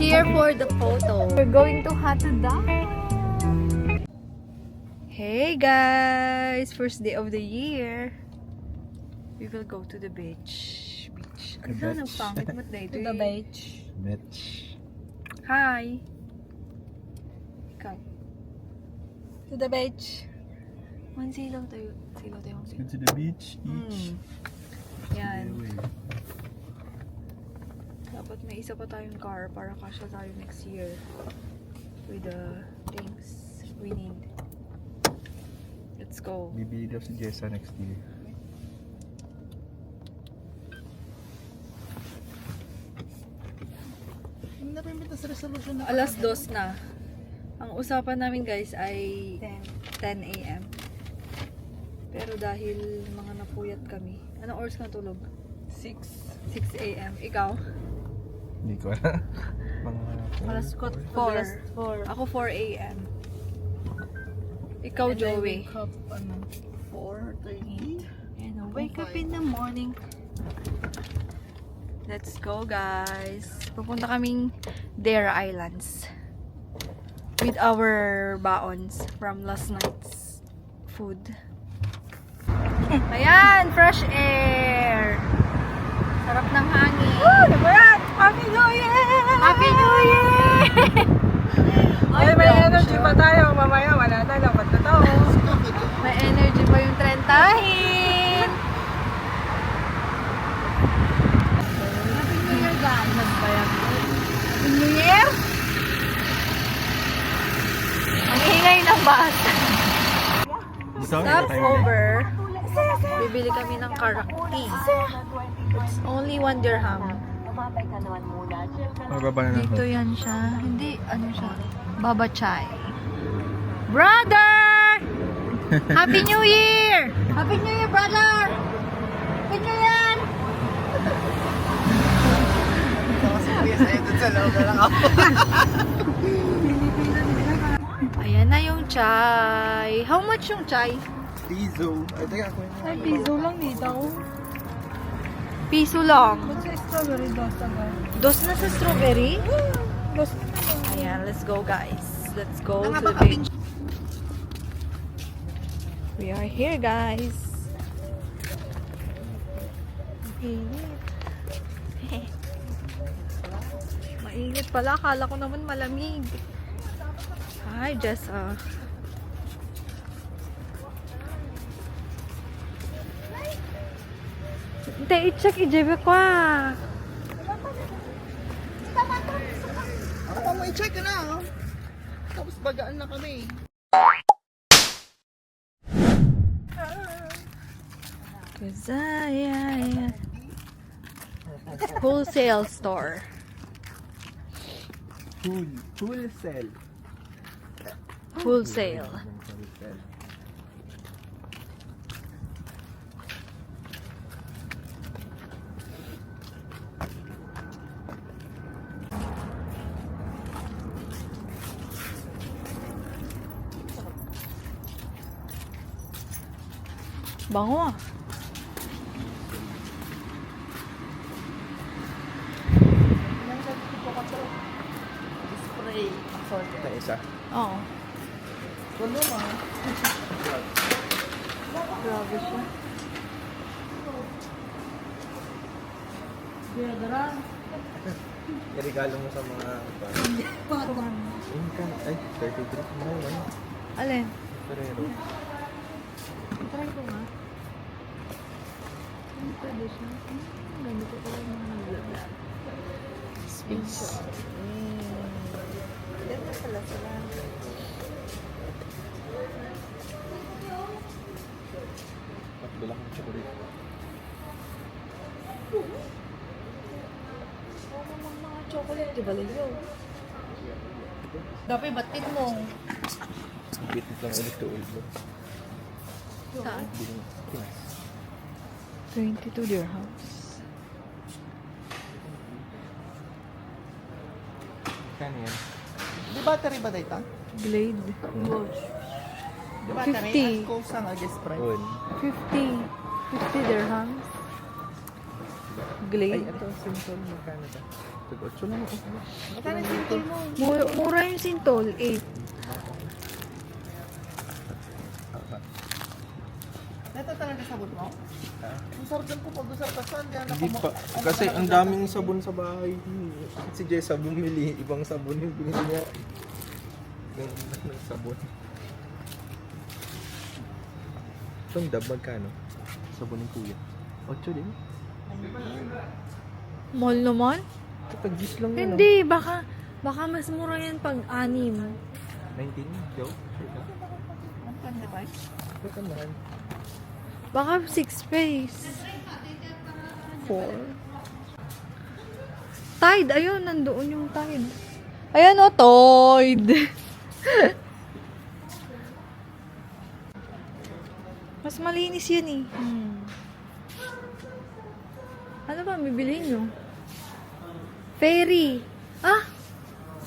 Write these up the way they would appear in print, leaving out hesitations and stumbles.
here for the photo. We're going to Hattada. Hey guys! First day of the year. We will go to the beach. Ano ang pangit mo day? To the beach. Hi! Ikaw. To the beach. Silaw tayo. Let's go to the beach. Yan. Dapat may isa pa tayong car para kasya tayo next year. With the things we need. Let's go. Bibili daw si Jessa next year. Hindi na rin sa resolution na. Alas 2 na. Ang usapan namin guys ay 10 a.m. Pero dahil mga napuyat kami. Anong oras ka natulog? 6 a.m. Ikaw? Hindi ko alam. Alas 4. Ako 4 a.m. Ikaw, Joey? Wake up, 4:30. And wake up in the morning. Let's go guys. Pupunta kaming Dare Islands. With our baons from last night's food. Ayan! Fresh air! Sarap ng hangin. Woo! Diba yan? Happy New Year! Happy New Year! Ay, may energy pa tayo. Mamaya wala na. Dapat na to. May energy pa yung trentahin! Happy New Year guys! Happy New Year! Ang ingay ng bus. Stop over. Bibili kami ng karakti. It's only 1 dirham. Mababa na lang. Dito yan siya. Hindi, ano siya? Baba chai. Brother! Happy New Year! Happy New Year, brother! Happy New Year! Ayan na yung chai. How much yung chai? Piso. Ay, teka ako yun. Ay, piso lang dito. Piso lang. Ba't sa strawberry dosa ba? Dos na sa strawberry? Dosa na lang. Ayan, let's go guys. Let's go to the beach. We are here guys. Mainit. Mainit pala. Akala ko naman malamig. Hi, Jessa. Hindi, i-check i-jebe ko ah. Ako mo i-check ka na. Tapos bagaan na kami. Kazaya. Wholesale store. Wholesale. Wholesale. Bango ah. Spray. Assorted. Ito isa. Oo. Kulo mo. Grabe siya. Deodorant. Iregalo mo sa mga... Ay, 33. No, ano? Alin? Ferrero. Try ko nga. Ano pwede siya? Ganda ko pala yung mga nag-vlog. Space. Ganda pala sila. Patbala kong chocolate. Mga chocolate, di ba layo? Dapat batin mo. Bitit lang ulit to ulit. Saan? Pinas. 22 dirhams. Kano yan? Di battery ba dito? Blade. Di battery? 50. Ang coast ang agis price. On. 50 dirhams. Ay, Glade. ito, simple. Magkano ito? Tig-8 lang ako. Magkano yung simple mo? Mura yung sintol, 8. Ito talaga sabon mo? Ha? Ang sarap ng kupag sa pasan. Hindi pa. Kasi ang daming sabon sa bahay. Si Jessa bumili. Ibang sabon yung binili niya. Ng sabon. Itong dab, magkano? Sabon ng kuya. 8 din. Mall naman? Kapag-gis lang yun. Hindi, baka mas mura yan pag 6. 19? Joe? Sure ka? 125? Ito naman. Baka 6 face. 4. Tide, ayun, nandoon yung Tide. Ayan o, Tide. Mas malinis yun eh. Ano ba, bibili nyo? Fairy. Ah,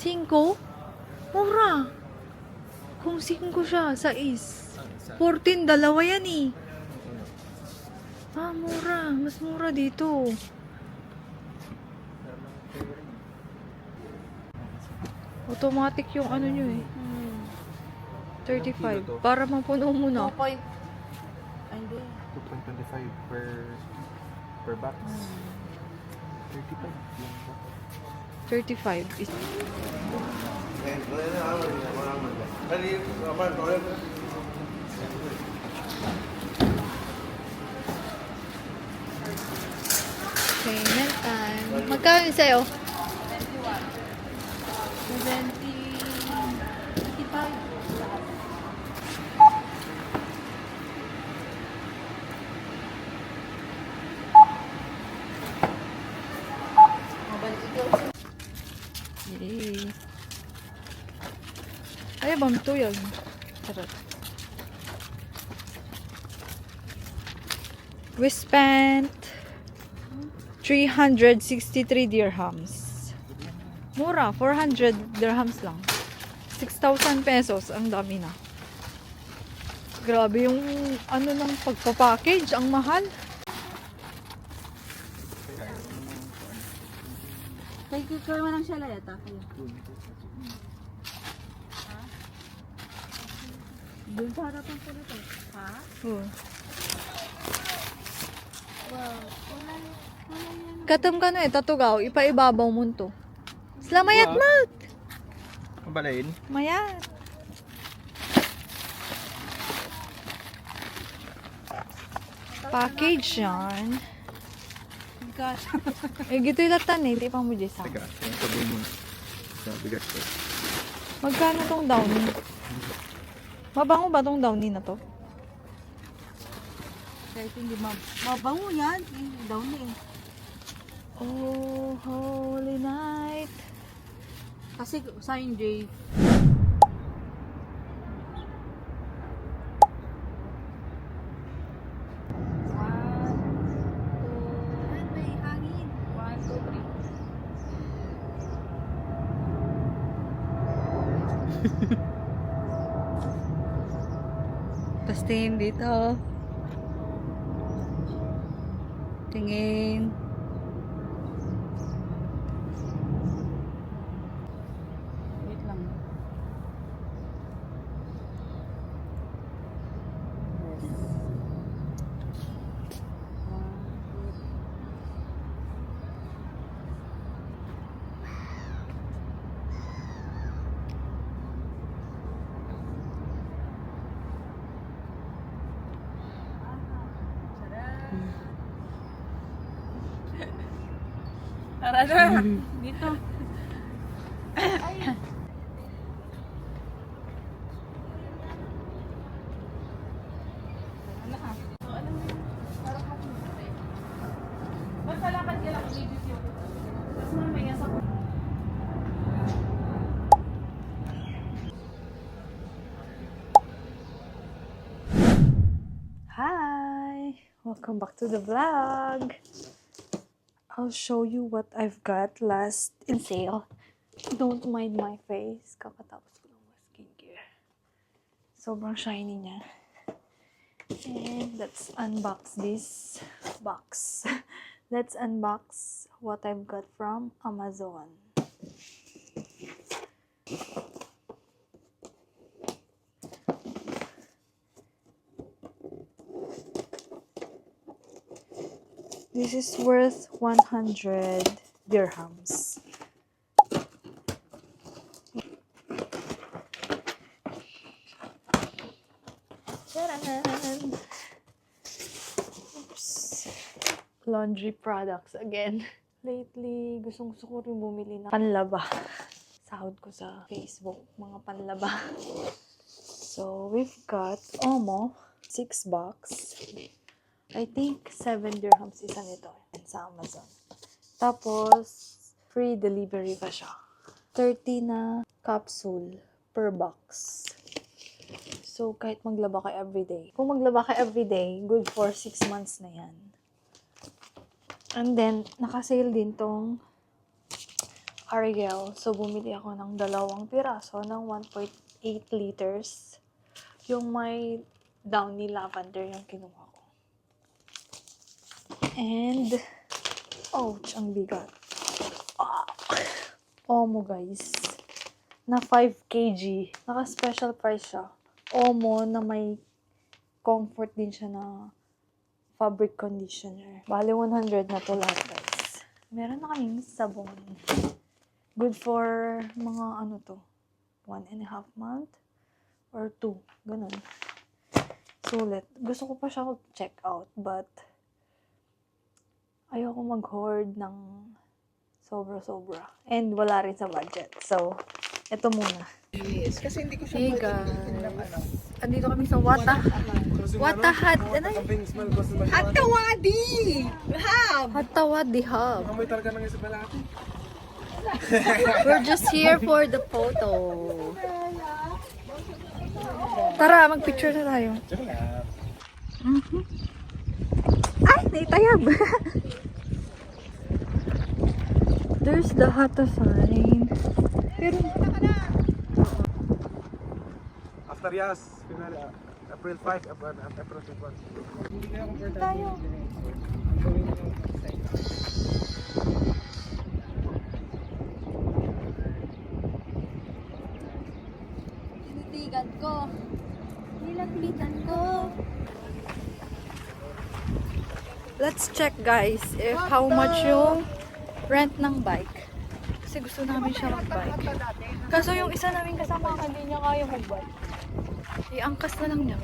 5? Mura. Kung 5 siya, 6. 14, dalawa yan eh. Ah, mura. Mas mura dito. Automatic yung ano nyo eh. 35. Para mapuno mo na. 2 point. Ay, hindi. 2.25 per box. 35. Yung box. 35 is payment time. Magkano yung sa'yo? 25. Yay. Ay, bang tuyag. Charot. We spent 363 dirhams. Mura, 400 dirhams lang. 6,000 pesos. Ang dami na. Grabe yung ano ng pagpapackage. Ang mahal. Kaya kaya mo lang siya layata. Doon sa harapan ko na to. Ha? Oh. Wow. Wala yan. Katam ka no eh, tatugaw. Ipaibabaw mo to. Slamayat Wow. mat! Mabalain? Mayat. Package yan. Gosh. Eh, gito ilatan eh. Di pa mo dyan sa. Teka, yung sabon mo. Sa bigas ko. Magkano tong downy? Mabango ba tong downy na to? Kahit hindi mabango yan. Daw na eh. Oh, holy night. Kasi sa J. May hangin. 1, 2, 3. Tapos tingin dito. Tingin. Wait lang. Tara na. Dito. Hi! Welcome back to the vlog. I'll show you what I've got last in sale. Don't mind my face. Kakatapos ko lang mag-skincare. Sobrang shiny niya. And let's unbox this box. Let's unbox what I've got from Amazon. This is worth 100 dirhams. Tadaan! Oops. Laundry products again. Lately, gustong-gusto ko rin bumili ng panlaba. Sahod ko sa Facebook, mga panlaba. So, we've got Omo, 6 box. I think 7 dirhams isa nito sa Amazon. Tapos, free delivery pa siya. 30 na capsule per box. So, kahit maglaba ka everyday. Kung maglaba ka everyday, good for 6 months na yan. And then, nakasale din tong Ariel. So, bumili ako ng 2 piraso ng 1.8 liters. Yung may downy lavender yung kinuha ko. And, ouch, ang bigat. Omo, guys. Na 5 kg. Naka-special price siya. Omo na may comfort din siya na fabric conditioner. Bale, 100 na to lahat, guys. Meron na kaming sabon. Good for mga ano to, 1.5 month or 2. Ganun. Sulit. Gusto ko pa siya check out, but ayoko mag-hoard ng sobra-sobra. And wala rin sa budget. So, ito muna. Yes, kasi hindi ko siya Hey guys, andito kami sa Wata Hut. Ano yun? Hatawadi! Hab! Hatawadi Hub. Amoy talaga ng isa pala. We're just here for the photo. Tara, mag-picture na tayo. Ay, naitayab! There's the Hatta sign. Pero, After Yas, April 5, April 21. tayo. Tinitigan ko. Nilagpitan ko. Let's check, guys, if how much yung rent ng bike. Kasi gusto namin siya mag-bike. Kaso yung isa namin kasama, hindi niya kaya mag-bike. Iangkas na lang niya.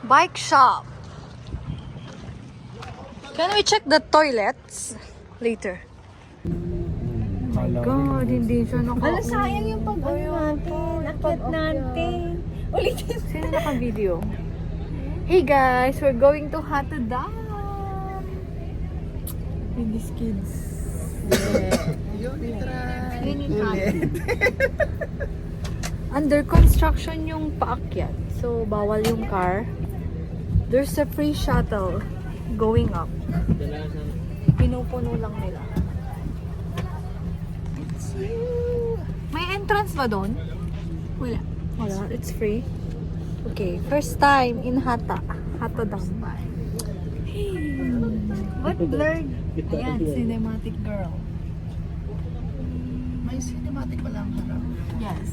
Bike shop. Can we check the toilets later? Oh my God, hindi siya Wala, sayang yung pag-ano natin. Akyat natin. Ulitin. Sino naka-video? Hey guys, we're going to Hatta Dam with these kids. Under construction yung paakyat. So, bawal yung car. There's a free shuttle going up. Pinupuno lang nila. May entrance ba doon? Wala. Wala. It's free. Okay. First time in Hatta. Hatta Dam. What blurred? Ayan, cinematic girl. May cinematic pala ang harap. Yes.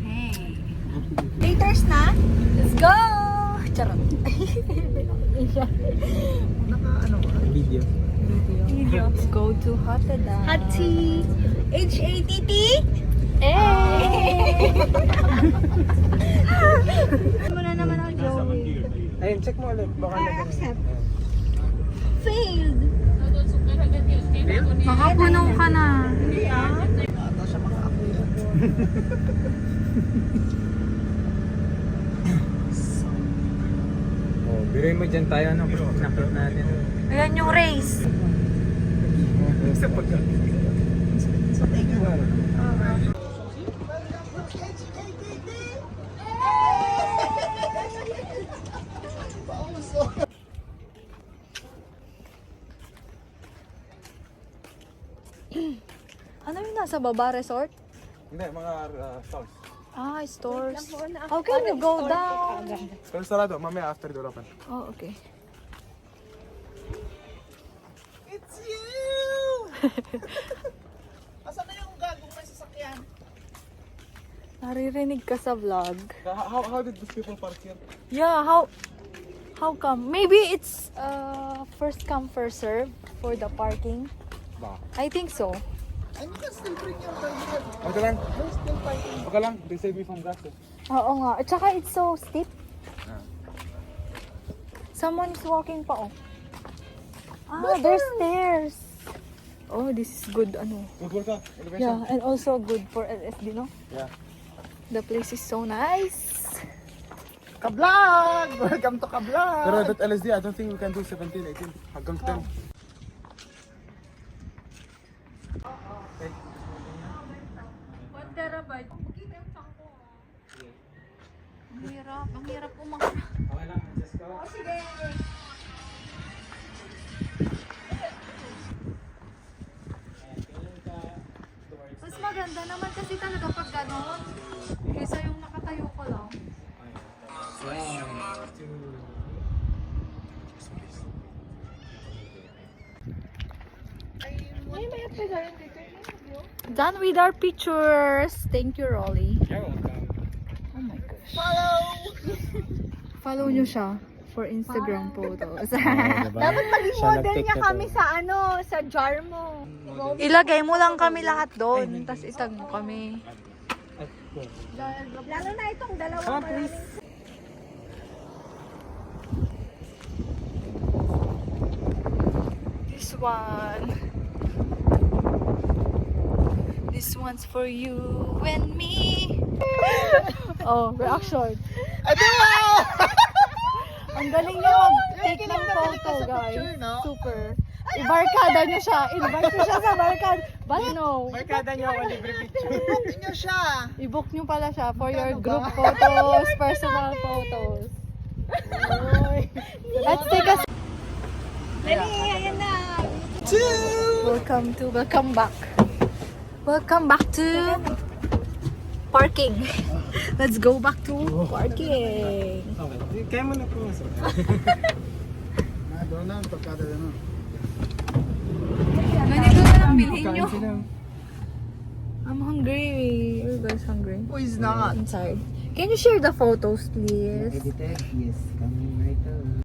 Hey. Haters na? Let's go! Charot. Naka-ano ka? Video. Let's go to Hatta Dam. Hati. H-A-T-T? Hey! Muna naman ako, Joey. Ayun, check mo ulit. Baka accept. Failed. Makapuno ka na. Ata siya maka-ako. Oh, biruin mo dyan tayo, ano? Nakit natin. Ayan yung race. Sa pagka. So, thank you. Ano yung nasa baba resort? Hindi, mga stalls. Ah, stores. How can you go down? Pero sarado, mamaya after the open. Oh, okay. It's you! Asan na yung gagong may sasakyan? Naririnig ka sa vlog. How did these people park here? Yeah, how come? Maybe it's first come first serve for the parking. Ba? I think so. And you can still bring your car here. Okay lang. There's still parking. Okay lang. They save me from gas eh. Oo nga. At saka it's so steep. Ah. Someone is walking pa oh. Ah, there's stairs. Oh, this is good ano. Good work ah. Elevation. Yeah, and also good for LSD, no? Yeah. The place is so nice. Ka-vlog! Welcome to Ka-vlog! Pero that LSD, I don't think we can do 17, 18. Hanggang 10. 1 terabyte. Ang hirap umakra. Okay lang, just go. Mas maganda naman kasi talaga pag ganon. Kaysa yung nakatayo ko lang. Done with our pictures. Thank you, Rolly. Oh my gosh. Follow nyo siya for Instagram photos. Dapat maging model niya kami sa sa jar mo. Ilagay mo lang kami lahat doon, tapos itag mo kami. Lalo na itong dalawang maraming This one. This one's for you and me. Oh, reaction. Ang galing niya mag-take ng photo, guys. Super. Ibarkada niyo siya. Invite niyo siya sa barkada. But no. Barkada niyo ako libre picture. Book niyo siya! I-book niyo pala siya for your group photos, personal photos. Let's take a ayan na. Welcome back. Welcome back to parking. Let's go back to parking. Kaya mo na po. Doon na, pagkada na. Ganito na lang bilhin nyo. I'm hungry. Are you guys hungry? Who is not? Inside. Can you share the photos, please? Yes, come later.